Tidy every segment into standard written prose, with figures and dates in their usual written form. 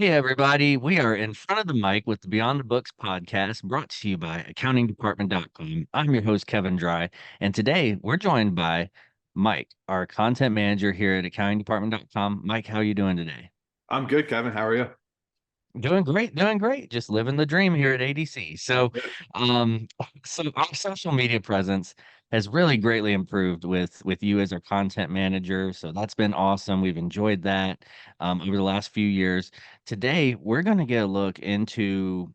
Hey, everybody. We are in front of the mic with the Beyond the Books podcast brought to you by accountingdepartment.com. I'm your host, Kevin Dry, and today we're joined by Mike, our content manager here at accountingdepartment.com. Mike, how are you doing today? I'm good, Kevin. How are you? Doing great, doing great. Just living the dream here at ADC. Um, so our social media presence has really greatly improved with you as our content manager. So that's been awesome. We've enjoyed that over the last few years. Today, we're going to get a look into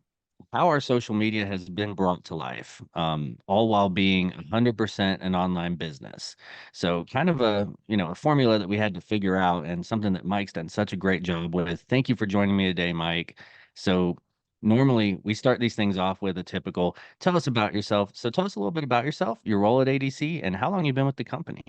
how our social media has been brought to life, all while being 100% an online business. So kind of a formula that we had to figure out and something that Mike's done such a great job with. Thank you for joining me today, Mike. So normally we start these things off with a typical tell us about yourself. So tell us a little bit about yourself, your role at ADC, and how long you've been with the company.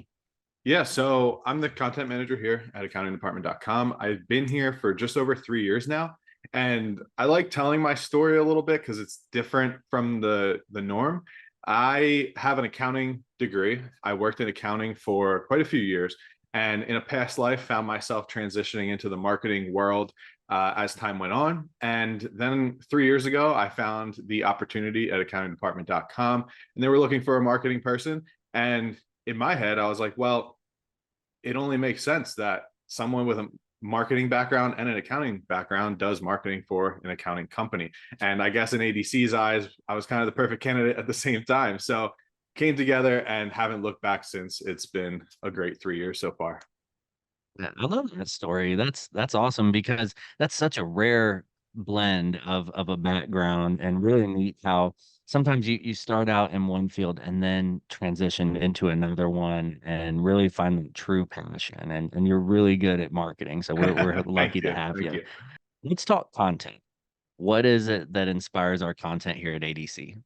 Yeah, so I'm the content manager here at accountingdepartment.com. I've been here for just over 3 years now. And I like telling my story a little bit because it's different from the norm. I have an accounting degree. I worked in accounting for quite a few years. And in a past life, found myself transitioning into the marketing world as time went on. And then 3 years ago, I found the opportunity at accountingdepartment.com, and they were looking for a marketing person. And in my head, I was like, well, it only makes sense that someone with a marketing background and an accounting background does marketing for an accounting company. And I guess in ADC's eyes, I was kind of the perfect candidate at the same time. So came together and haven't looked back since. It's been a great 3 years so far. Yeah, I love that story. That's awesome because that's such a rare blend of a background and really neat how sometimes you start out in one field and then transition into another one and really find the true passion and you're really good at marketing. So we're Thank lucky to you. have Thank you. you. Let's talk content. What is it that inspires our content here at ADC?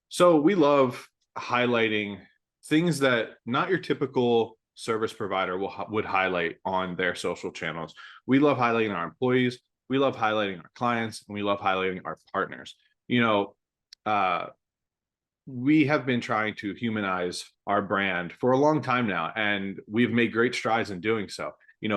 So we love highlighting things that not your typical service provider would highlight on their social channels. We love highlighting our employees, we love highlighting our clients, and we love highlighting our partners. You know, uh, we have been trying to humanize our brand for a long time now, and we've made great strides in doing so.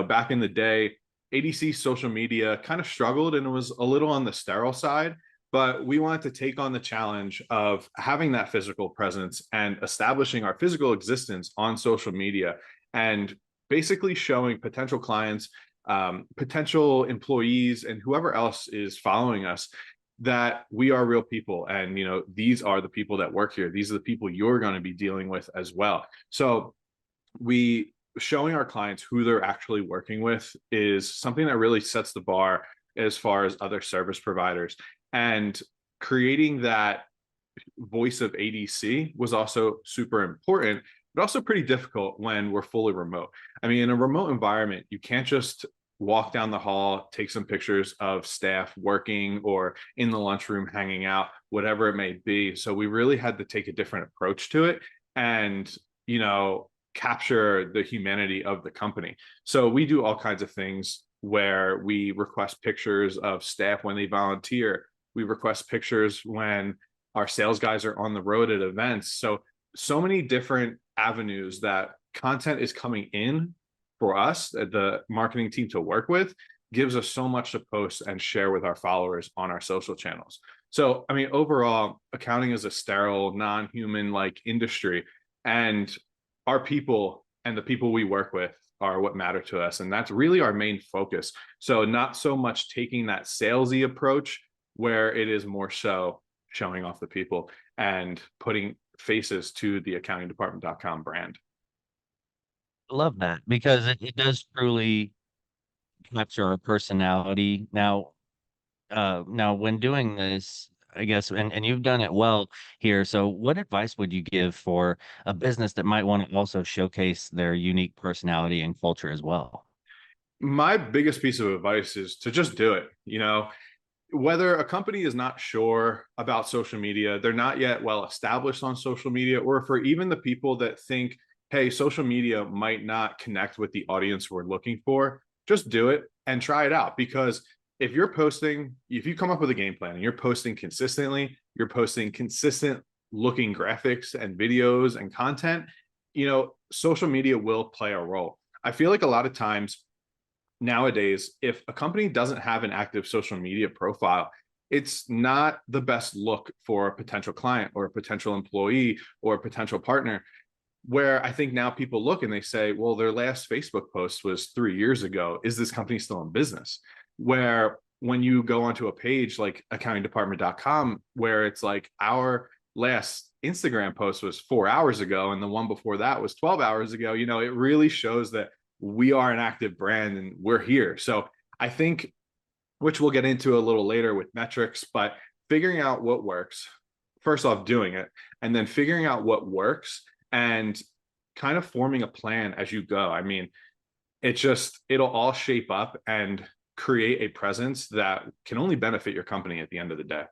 Back in the day, ADC social media kind of struggled and it was a little on the sterile side, but we wanted to take on the challenge of having that physical presence and establishing our physical existence on social media and basically showing potential clients, potential employees, and whoever else is following us that we are real people, and these are the people that work here, these are the people you're going to be dealing with as well. So we showing our clients who they're actually working with is something that really sets the bar as far as other service providers, and creating that voice of ADC was also super important, but also pretty difficult when we're fully remote. I mean, in a remote environment, you can't just walk down the hall, take some pictures of staff working or in the lunchroom hanging out, whatever it may be. So we really had to take a different approach to it and, capture the humanity of the company. So we do all kinds of things where we request pictures of staff when they volunteer. We request pictures when our sales guys are on the road at events. So many different avenues that content is coming in for us, the marketing team, to work with, gives us so much to post and share with our followers on our social channels. So, I mean, overall, accounting is a sterile, non-human like industry, and our people and the people we work with are what matter to us. And that's really our main focus. So not so much taking that salesy approach where it is more so showing off the people and putting faces to the accountingdepartment.com brand. Love that because it does truly capture our personality. Now, when doing this, I guess, and you've done it well here. So, what advice would you give for a business that might want to also showcase their unique personality and culture as well? My biggest piece of advice is to just do it. Whether a company is not sure about social media, they're not yet well established on social media, or for even the people that think, hey, social media might not connect with the audience we're looking for, just do it and try it out. Because if you come up with a game plan and you're posting consistently, you're posting consistent looking graphics and videos and content, social media will play a role. I feel like a lot of times nowadays, if a company doesn't have an active social media profile, it's not the best look for a potential client or a potential employee or a potential partner. Where I think now people look and they say, well, their last Facebook post was 3 years ago. Is this company still in business? Where when you go onto a page like accountingdepartment.com, where it's like our last Instagram post was 4 hours ago and the one before that was 12 hours ago, it really shows that we are an active brand and we're here. So I think, which we'll get into a little later with metrics, but figuring out what works, first off, doing it, and then figuring out what works and kind of forming a plan as you go. I mean, it'll all shape up and create a presence that can only benefit your company at the end of the day.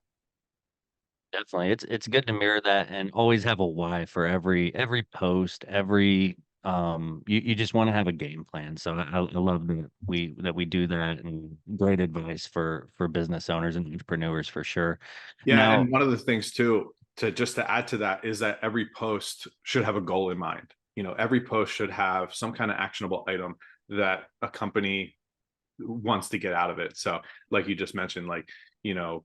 Definitely. It's good to mirror that and always have a why for every post, every you just want to have a game plan. So I love that we do that, and great advice for business owners and entrepreneurs for sure. Yeah, Now, and one of the things too, to add to that, is that every post should have a goal in mind. Every post should have some kind of actionable item that a company wants to get out of it. So, like you just mentioned, like, you know,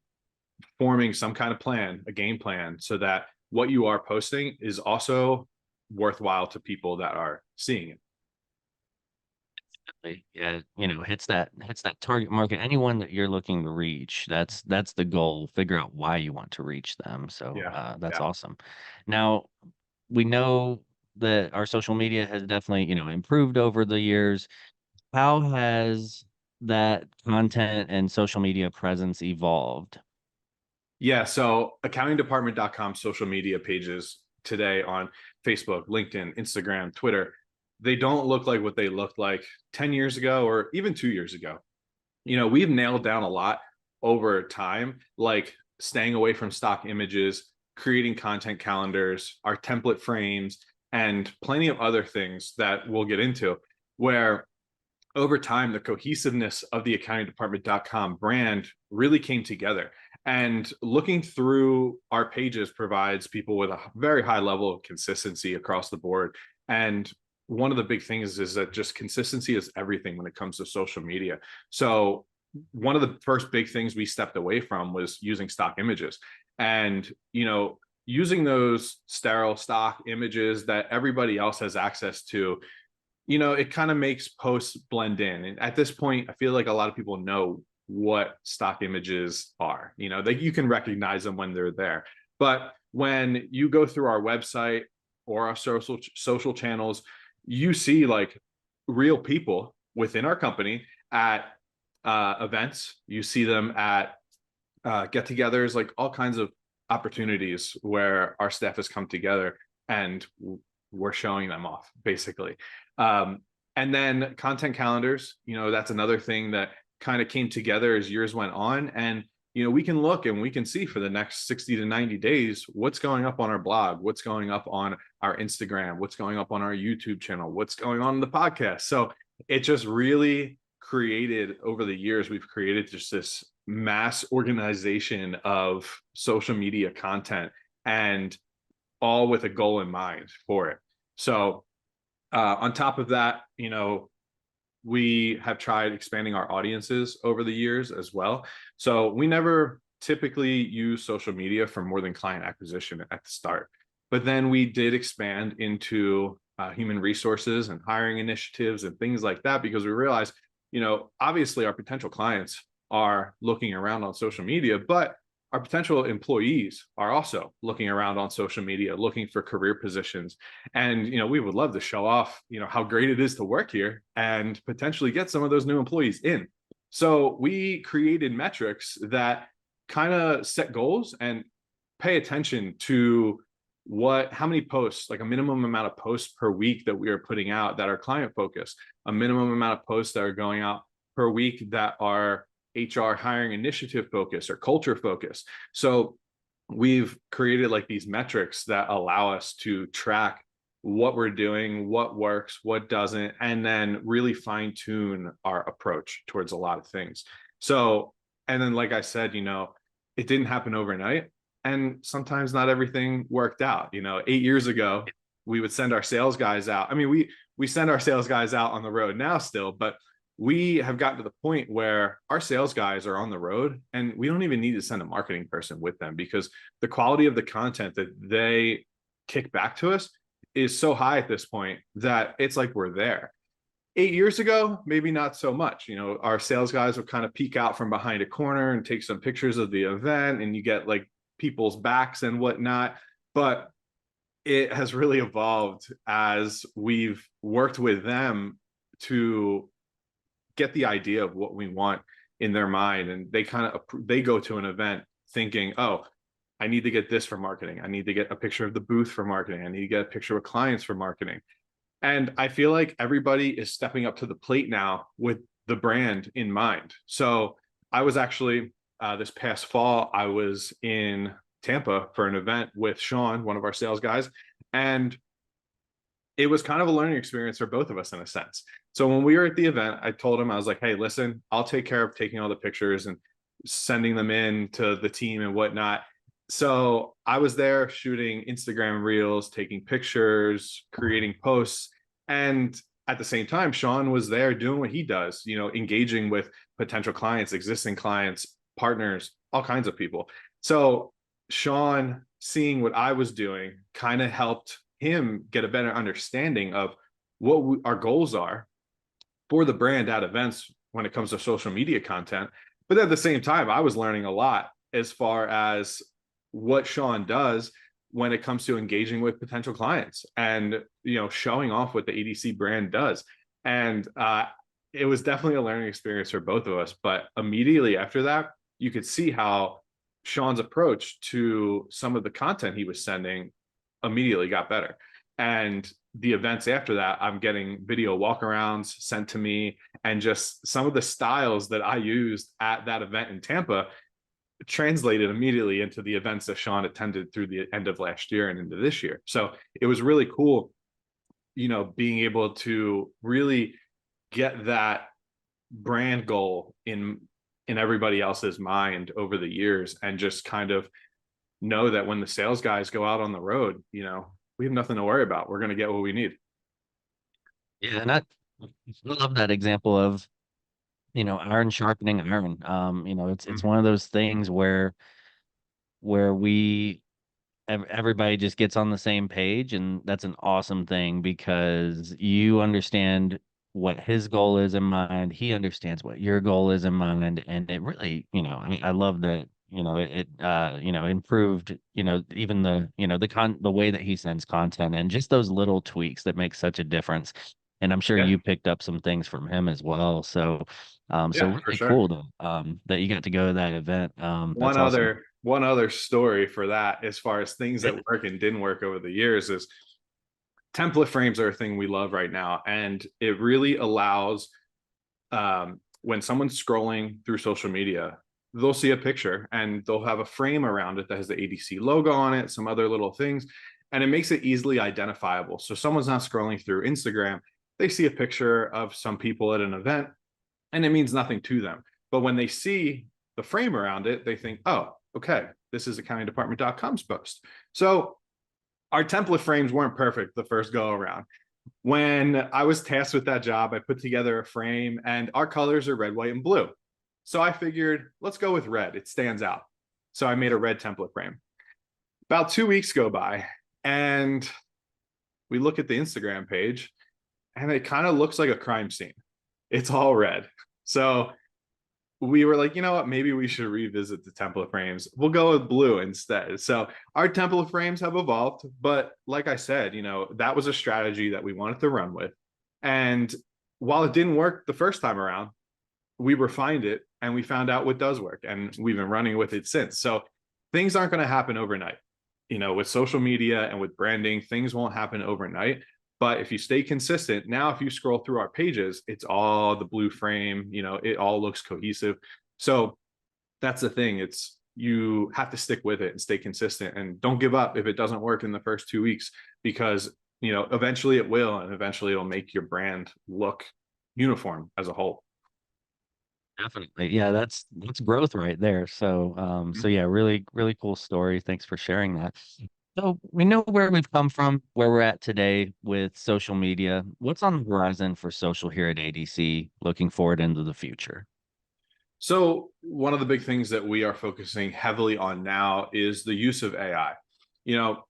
forming some kind of plan, a game plan, so that what you are posting is also worthwhile to people that are seeing it. yeah, hits that target market, anyone that you're looking to reach. That's the goal. Figure out why you want to reach them. So Yeah. that's Yeah. awesome. Now, we know that our social media has definitely, improved over the years. How has that content and social media presence evolved? Yeah. So accountingdepartment.com social media pages today on Facebook, LinkedIn, Instagram, Twitter, they don't look like what they looked like 10 years ago or even 2 years ago. We've nailed down a lot over time, like staying away from stock images, creating content calendars, our template frames, and plenty of other things that we'll get into, where over time, the cohesiveness of the accountingdepartment.com brand really came together. And looking through our pages provides people with a very high level of consistency across the board. And one of the big things is that just consistency is everything when it comes to social media. So one of the first big things we stepped away from was using stock images. And, using those sterile stock images that everybody else has access to, it kind of makes posts blend in. And at this point, I feel like a lot of people know what stock images are, that you can recognize them when they're there. But when you go through our website or our social channels, you see like real people within our company at events. You see them at get-togethers, like all kinds of opportunities where our staff has come together and we're showing them off, basically. And then content calendars, that's another thing that kind of came together as years went on. And, we can look and we can see for the next 60 to 90 days, what's going up on our blog, what's going up on our Instagram, what's going up on our YouTube channel, what's going on in the podcast. So it just really created, over the years, we've created just this mass organization of social media content, and all with a goal in mind for it. So on top of that, we have tried expanding our audiences over the years as well. So we never typically use social media for more than client acquisition at the start. But then we did expand into human resources and hiring initiatives and things like that, because we realized, obviously our potential clients are looking around on social media, but our potential employees are also looking around on social media, looking for career positions. And, we would love to show off, how great it is to work here and potentially get some of those new employees in. So we created metrics that kind of set goals and pay attention to how many posts, like a minimum amount of posts per week that we are putting out that are client focused, a minimum amount of posts that are going out per week that are HR hiring initiative focus or culture focus. So we've created like these metrics that allow us to track what we're doing, what works, what doesn't, and then really fine tune our approach towards a lot of things. So, and then, like I said, it didn't happen overnight. And sometimes not everything worked out. 8 years ago, we would send our sales guys out. I mean, we send our sales guys out on the road now still, but we have gotten to the point where our sales guys are on the road and we don't even need to send a marketing person with them because the quality of the content that they kick back to us is so high at this point that it's like we're there. 8 years ago, maybe not so much. Our sales guys would kind of peek out from behind a corner and take some pictures of the event, and you get like people's backs and whatnot. But it has really evolved as we've worked with them to get the idea of what we want in their mind, and they go to an event thinking, oh, I need to get this for marketing, I need to get a picture of the booth for marketing, I need to get a picture with clients for marketing. And I feel like everybody is stepping up to the plate now with the brand in mind. So I was actually this past fall, I was in Tampa for an event with Sean, one of our sales guys, and it was kind of a learning experience for both of us in a sense. So when we were at the event, I told him, I was like, hey, listen, I'll take care of taking all the pictures and sending them in to the team and whatnot. So I was there shooting Instagram reels, taking pictures, creating posts. And at the same time, Sean was there doing what he does, engaging with potential clients, existing clients, partners, all kinds of people. So Sean, seeing what I was doing, kind of helped him get a better understanding of what our goals are for the brand at events when it comes to social media content. But at the same time, I was learning a lot as far as what Sean does when it comes to engaging with potential clients and showing off what the ADC brand does. And it was definitely a learning experience for both of us. But immediately after that, you could see how Sean's approach to some of the content he was sending immediately got better. And the events after that, I'm getting video walkarounds sent to me, and just some of the styles that I used at that event in Tampa translated immediately into the events that Sean attended through the end of last year and into this year. So it was really cool, being able to really get that brand goal in everybody else's mind over the years, and just kind of know that when the sales guys go out on the road, we have nothing to worry about. We're going to get what we need. Yeah, and I love that example of, iron sharpening iron. It's Mm-hmm. one of those things where everybody just gets on the same page, and that's an awesome thing because you understand what his goal is in mind, he understands what your goal is in mind, and it really, I love that, improved, even the way that he sends content, and just those little tweaks that make such a difference. And I'm sure Yeah. you picked up some things from him as well. So Yeah, for really sure. cool that you got to go to that event. One That's awesome. other one other story for that, as far as things that work and didn't work over the years, is template frames are a thing we love right now, and it really allows, when someone's scrolling through social media, they'll see a picture and they'll have a frame around it that has the ADC logo on it, some other little things, and it makes it easily identifiable. So someone's not scrolling through Instagram, they see a picture of some people at an event, and it means nothing to them. But when they see the frame around it, they think, oh, okay, this is accountingdepartment.com's post. So our template frames weren't perfect the first go around. When I was tasked with that job, I put together a frame, and our colors are red, white, and blue. So I figured, let's go with red. It stands out. So I made a red template frame. About 2 weeks go by, and we look at the Instagram page, and it kind of looks like a crime scene. It's all red. So we were like, you know what, maybe we should revisit the template frames. We'll go with blue instead. So our template frames have evolved, but like I said, that was a strategy that we wanted to run with. And while it didn't work the first time around, we refined it and we found out what does work, and we've been running with it since. So things aren't going to happen overnight. With social media and with branding, things won't happen overnight. But if you stay consistent, now if you scroll through our pages, it's all the blue frame, it all looks cohesive. So that's the thing. It's, you have to stick with it and stay consistent, and don't give up if it doesn't work in the first 2 weeks, because eventually it will, and eventually it'll make your brand look uniform as a whole. Definitely. Yeah, that's growth right there. So yeah, really, really cool story. Thanks for sharing that. So we know where we've come from, where we're at today with social media. What's on the horizon for social here at ADC, looking forward into the future? So, one of the big things that we are focusing heavily on now is the use of AI. You know,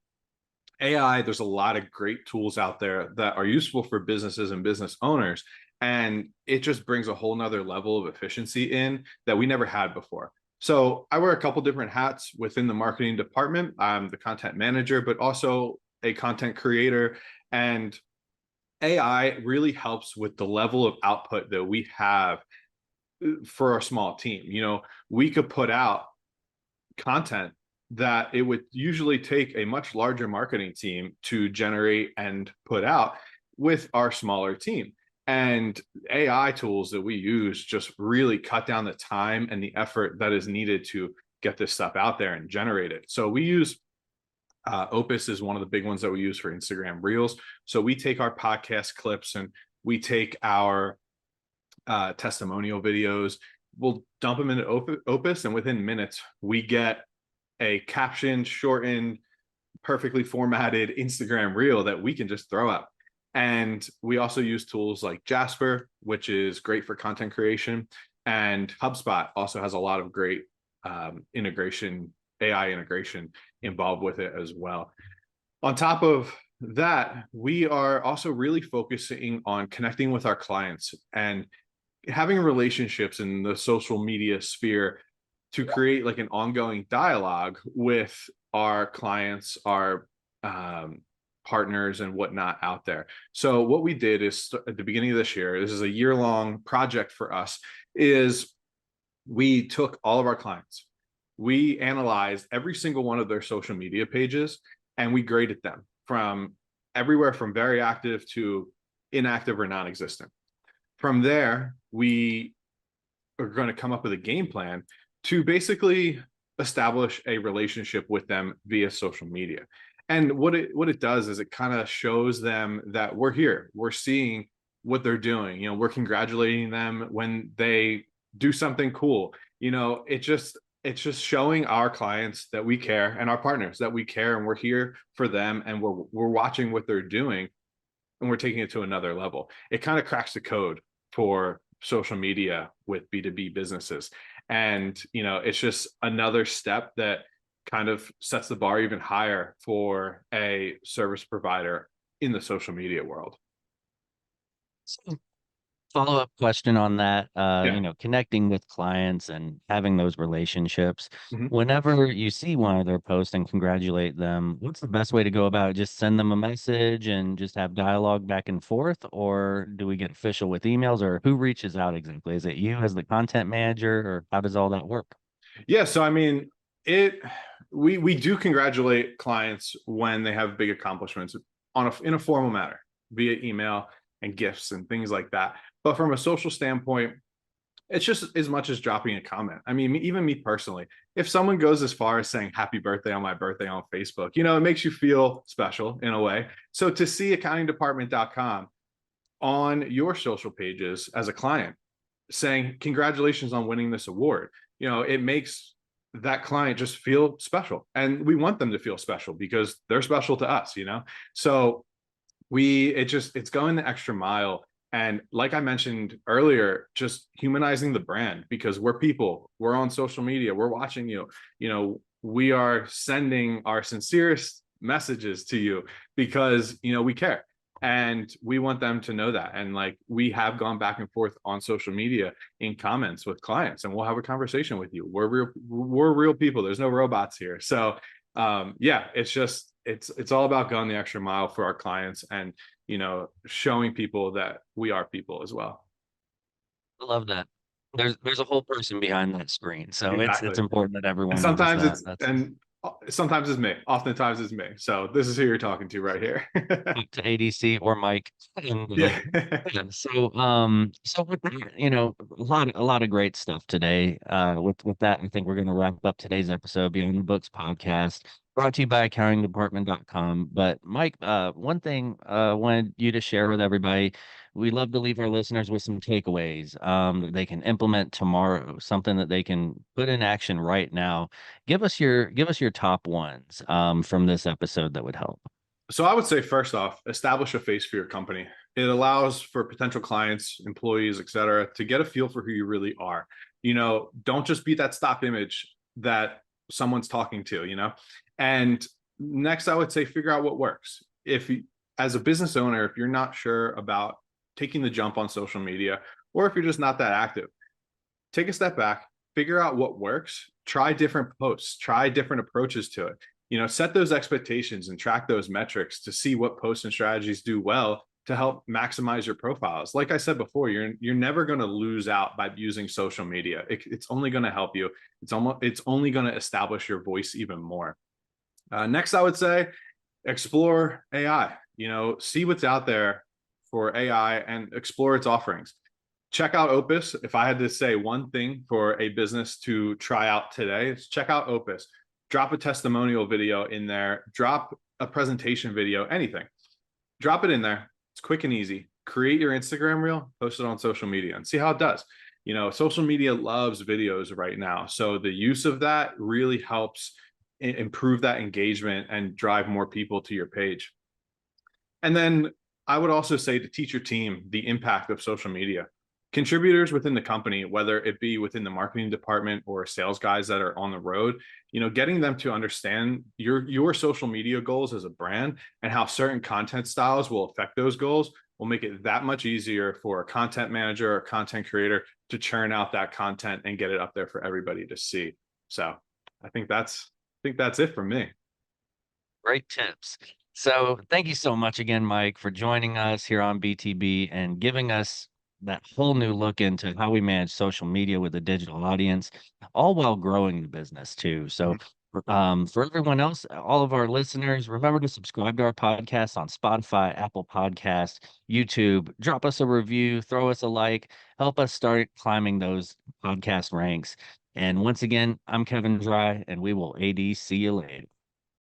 AI, there's a lot of great tools out there that are useful for businesses and business owners. And it just brings a whole nother level of efficiency in that we never had before. So I wear a couple different hats within the marketing department. I'm the content manager, but also a content creator. And AI really helps with the level of output that we have for a small team. We could put out content that it would usually take a much larger marketing team to generate and put out with our smaller team. And AI tools that we use just really cut down the time and the effort that is needed to get this stuff out there and generate it. So we use Opus is one of the big ones that we use for Instagram Reels. So we take our podcast clips and we take our testimonial videos, we'll dump them into Opus, and within minutes, we get a captioned, shortened, perfectly formatted Instagram reel that we can just throw up. And we also use tools like Jasper, which is great for content creation. And HubSpot also has a lot of great integration, AI integration involved with it as well. On top of that, we are also really focusing on connecting with our clients and having relationships in the social media sphere to create like an ongoing dialogue with our clients, our partners and whatnot out there. So what we did is at the beginning of this year, this is a year-long project for us, is we took all of our clients, we analyzed every single one of their social media pages, and we graded them from everywhere from very active to inactive or non-existent. From there, we are going to come up with a game plan to basically establish a relationship with them via social media. And what it does is it kind of shows them that we're here, we're seeing what they're doing. We're congratulating them when they do something cool. It's just showing our clients that we care and our partners that we care and we're here for them and we're watching what they're doing and we're taking it to another level. It kind of cracks the code for social media with B2B businesses. And, it's just another step that kind of sets the bar even higher for a service provider in the social media world. So follow-up question on that, Yeah. connecting with clients and having those relationships. Mhm. Whenever you see one of their posts and congratulate them, what's the best way to go about it? Just send them a message and just have dialogue back and forth, or do we get official with emails, or who reaches out exactly? Is it you as the content manager, or how does all that work? Yeah. So, I mean, it, we do congratulate clients when they have big accomplishments in a formal manner via email and gifts and things like that. But from a social standpoint, it's just as much as dropping a comment. I mean, even me personally, if someone goes as far as saying happy birthday on my birthday on Facebook, it makes you feel special in a way. So to see accountingdepartment.com on your social pages as a client saying congratulations on winning this award, it makes that client just feel special. And we want them to feel special because they're special to us. So it's going the extra mile. And like I mentioned earlier, just humanizing the brand because we're people, we're on social media, we're watching we are sending our sincerest messages to you because we care and we want them to know that. And like we have gone back and forth on social media in comments with clients, and we'll have a conversation with you. We're real people, there's no robots here. So yeah, it's all about going the extra mile for our clients and showing people that we are people as well. I love that. There's a whole person behiand that screen, so it's Exactly. important that And everyone knows sometimes that. it's That's and sometimes it's me. Oftentimes it's me. So this is who you're talking to right here. up to ADC or Mike. And Yeah. yeah, so with that, a lot of great stuff today. With that, I think we're going to wrap up today's episode, Beyond the Books podcast, brought to you by accountingdepartment.com. But Mike, one thing I wanted you to share with everybody, we love to leave our listeners with some takeaways that they can implement tomorrow, something that they can put in action right now. Give us your top ones from this episode that would help. So I would say first off, establish a face for your company. It allows for potential clients, employees, et cetera, to get a feel for who you really are. Don't just be that stock image that someone's talking to, And next, I would say figure out what works. If you, as a business owner, if you're not sure about taking the jump on social media, or if you're just not that active, take a step back, figure out what works, try different posts, try different approaches to it. Set those expectations and track those metrics to see what posts and strategies do well to help maximize your profiles. Like I said before, you're never going to lose out by using social media. It's only going to help you. It's only going to establish your voice even more. Next, I would say explore AI. See what's out there for AI and explore its offerings. Check out Opus. If I had to say one thing for a business to try out today, is check out Opus. Drop a testimonial video in there, drop a presentation video, anything. Drop it in there. It's quick and easy. Create your Instagram reel, post it on social media, and see how it does. Social media loves videos right now. So the use of that really helps improve that engagement and drive more people to your page. And then I would also say to teach your team the impact of social media. Contributors within the company, whether it be within the marketing department or sales guys that are on the road, getting them to understand your social media goals as a brand and how certain content styles will affect those goals will make it that much easier for a content manager or content creator to churn out that content and get it up there for everybody to see. So I think that's it for me. Great tips. So thank you so much again, Mike, for joining us here on BTB and giving us that whole new look into how we manage social media with a digital audience, all while growing the business too. So for everyone else, all of our listeners, remember to subscribe to our podcast on Spotify, Apple Podcast, YouTube. Drop us a review, throw us a like, help us start climbing those podcast ranks. And once again, I'm Kevin Dry, and we will AD see you later.